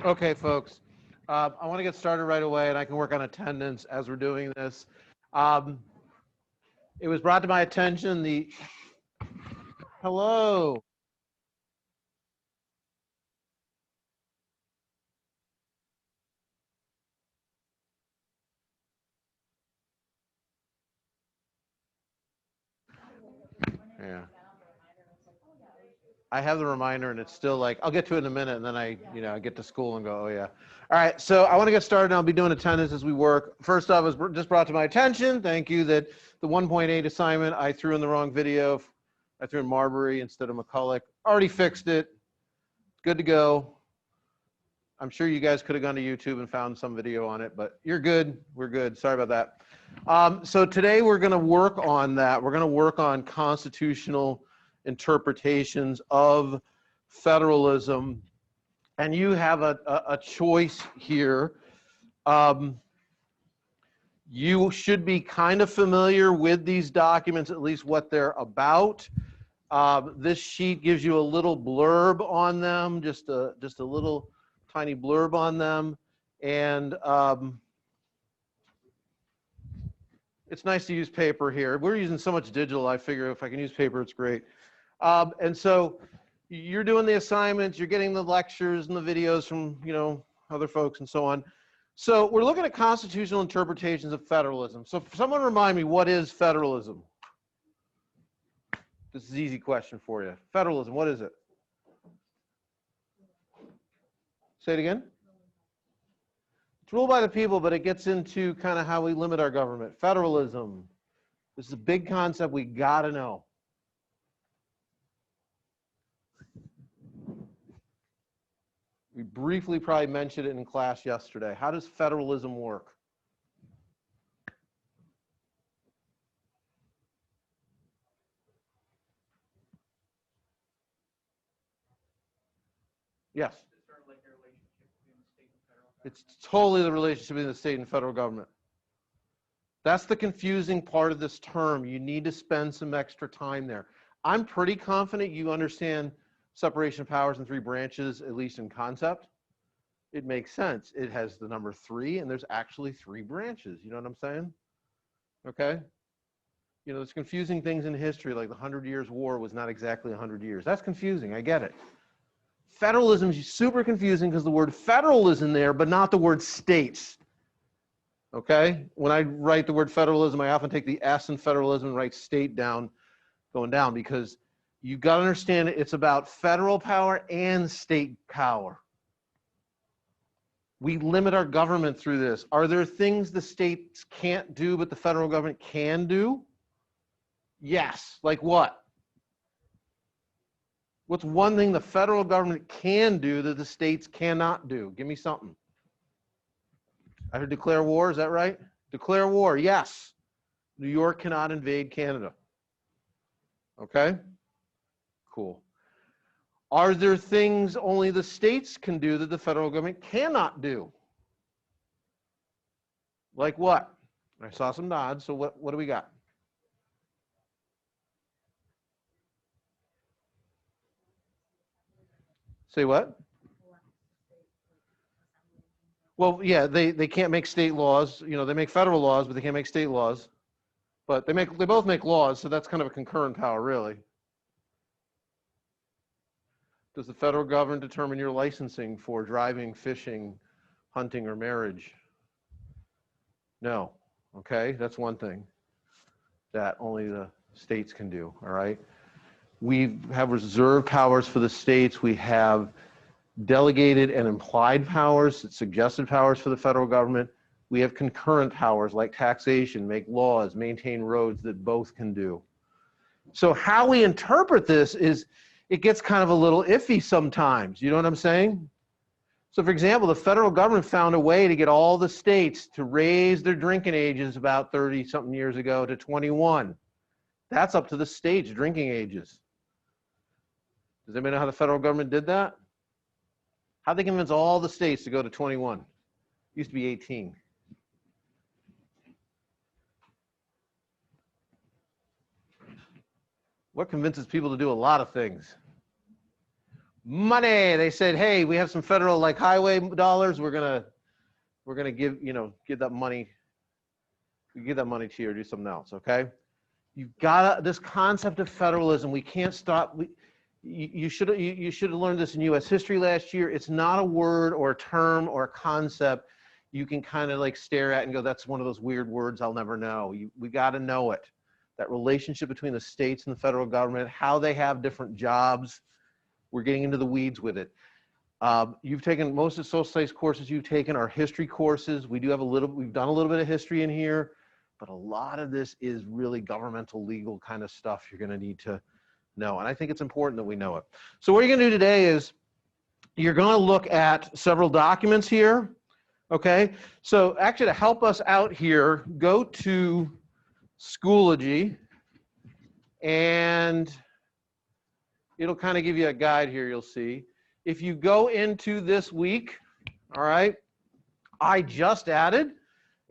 Okay, folks, I want to get started right away, and I can work on attendance as we're doing this. It was brought to my attention hello. Yeah. I have the reminder, and it's still like, I'll get to it in a minute, and then I get to school and go, oh yeah. All right, so I want to get started, and I'll be doing attendance as we work. First off, it was just brought to my attention, thank you, that the 1.8 assignment, I threw in the wrong video. I threw in Marbury instead of McCulloch. Already fixed it. Good to go. I'm sure you guys could have gone to YouTube and found some video on it, but you're good. We're good. Sorry about that. So today we're going to work on that. We're going to work on constitutional interpretations of federalism. And you have a choice here. You should be kind of familiar with these documents, at least what they're about. This sheet gives you a little blurb on them, just a little tiny blurb on them. And it's nice to use paper here. We're using so much digital, I figure if I can use paper, it's great. And so you're doing the assignments, you're getting the lectures and the videos from, other folks and so on. So we're looking at constitutional interpretations of federalism. So someone remind me, what is federalism? This is an easy question for you. Federalism, what is it? Say it again. It's ruled by the people, but it gets into kind of how we limit our government. Federalism. This is a big concept we got to know. We briefly probably mentioned it in class yesterday. How does federalism work? Yes. It's totally the relationship between the state and federal government. That's the confusing part of this term. You need to spend some extra time there. I'm pretty confident you understand separation of powers in three branches, at least in concept. It makes sense. It has the number 3, and there's actually 3 branches. You know what I'm saying? Okay? There's confusing things in history, like the 100 Years' War was not exactly 100 years. That's confusing. I get it. Federalism is super confusing because the word federal is in there, but not the word states. Okay? When I write the word federalism, I often take the S in federalism and write state down, going down, because you've got to understand it's about federal power and state power. We limit our government through this. Are there things the states can't do but the federal government can do? Yes. Like what? What's one thing the federal government can do that the states cannot do? Give me something. I heard declare war, is that right? Declare war, yes. New York cannot invade Canada. Okay? Cool. Are there things only the states can do that the federal government cannot do? Like what? I saw some nods, so what do we got? Say what? Well, yeah, they can't make state laws. They make federal laws, but they can't make state laws. But they both make laws, so that's kind of a concurrent power, really. Does the federal government determine your licensing for driving, fishing, hunting, or marriage? No. Okay, that's one thing that only the states can do, all right? We have reserved powers for the states. We have delegated and implied powers, suggested powers for the federal government. We have concurrent powers like taxation, make laws, maintain roads that both can do. So how we interpret this is, it gets kind of a little iffy sometimes. You know what I'm saying? So for example, the federal government found a way to get all the states to raise their drinking ages about 30-something years ago to 21. That's up to the states' drinking ages. Does anybody know how the federal government did that? How'd they convince all the states to go to 21? It used to be 18. What convinces people to do a lot of things? Money. They said, hey, we have some federal like highway dollars. We're gonna give, give that money. We give that money to you or do something else. Okay. You've got this concept of federalism. We can't stop. You should have learned this in U.S. history last year. It's not a word or a term or a concept you can kind of like stare at and go, that's one of those weird words I'll never know. We got to know it. That relationship between the states and the federal government, how they have different jobs. We're getting into the weeds with it. You've taken most of the social studies courses you've taken are history courses. We've done a little bit of history in here, but a lot of this is really governmental legal kind of stuff you're going to need to know. And I think it's important that we know it. So what you're going to do today is you're going to look at several documents here. Okay. So actually to help us out here, go to Schoology and it'll kind of give you a guide here, you'll see. If you go into this week, all right, I just added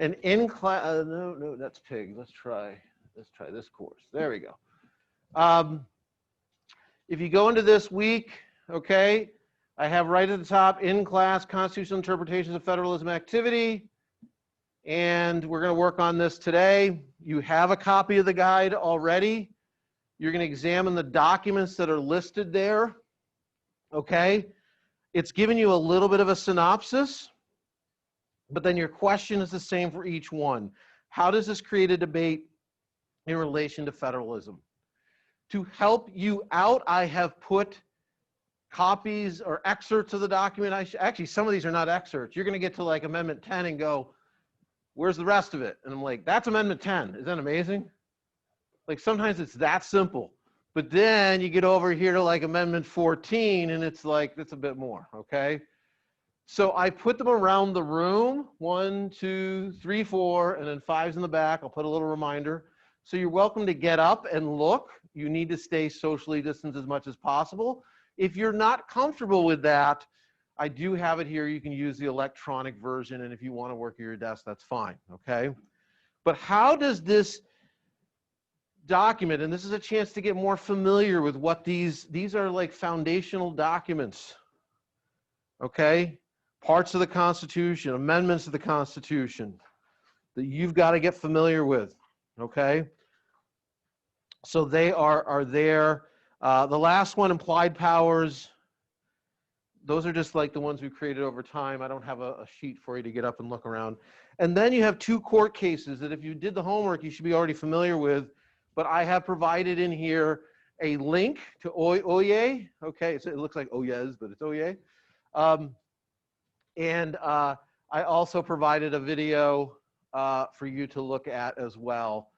an in-class, no, that's pig. Let's try this course. There we go. If you go into this week, okay, I have right at the top, in-class constitutional interpretations of federalism activity. And we're going to work on this today. You have a copy of the guide already. You're going to examine the documents that are listed there. Okay. It's giving you a little bit of a synopsis, but then your question is the same for each one. How does this create a debate in relation to federalism? To help you out, I have put copies or excerpts of the document. Actually, some of these are not excerpts. You're going to get to like Amendment 10 and go, where's the rest of it? And I'm like, that's Amendment 10. Isn't that amazing? Like sometimes it's that simple. But then you get over here to like Amendment 14 and it's like, that's a bit more, okay? So I put them around the room, 1, 2, 3, 4, and then 5's in the back. I'll put a little reminder. So you're welcome to get up and look. You need to stay socially distanced as much as possible. If you're not comfortable with that, I do have it here. You can use the electronic version, and if you want to work at your desk, that's fine, okay? But how does this document, and this is a chance to get more familiar with what these are like foundational documents, okay? Parts of the Constitution, amendments to the Constitution that you've got to get familiar with, okay? So they are there. The last one, implied powers, those are just like the ones we created over time. I don't have a sheet for you to get up and look around. And then you have 2 court cases that if you did the homework, you should be already familiar with. But I have provided in here a link to Oye. Okay, it looks like Oyez, but it's Oye. And I also provided a video for you to look at as well.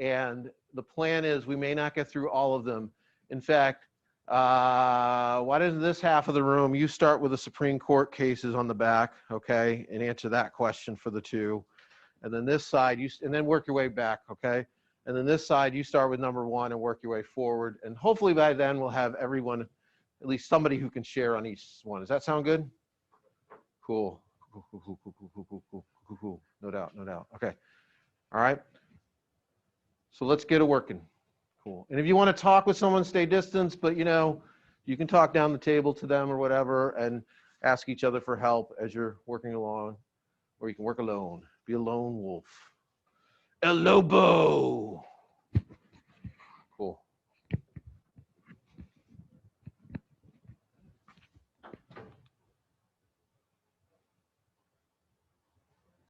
And the plan is we may not get through all of them. In fact, why doesn't this half of the room, you start with the Supreme Court cases on the back, okay, and answer that question for the 2. And then this side, and then work your way back, okay? And then this side, you start with number 1 and work your way forward. And hopefully by then we'll have everyone, at least somebody who can share on each one. Does that sound good? Cool. Cool. No doubt. Okay. All right. So let's get it working. Cool. And if you want to talk with someone, stay distance, but you can talk down the table to them or whatever and ask each other for help as you're working along, or you can work alone. Be a lone wolf. El Lobo.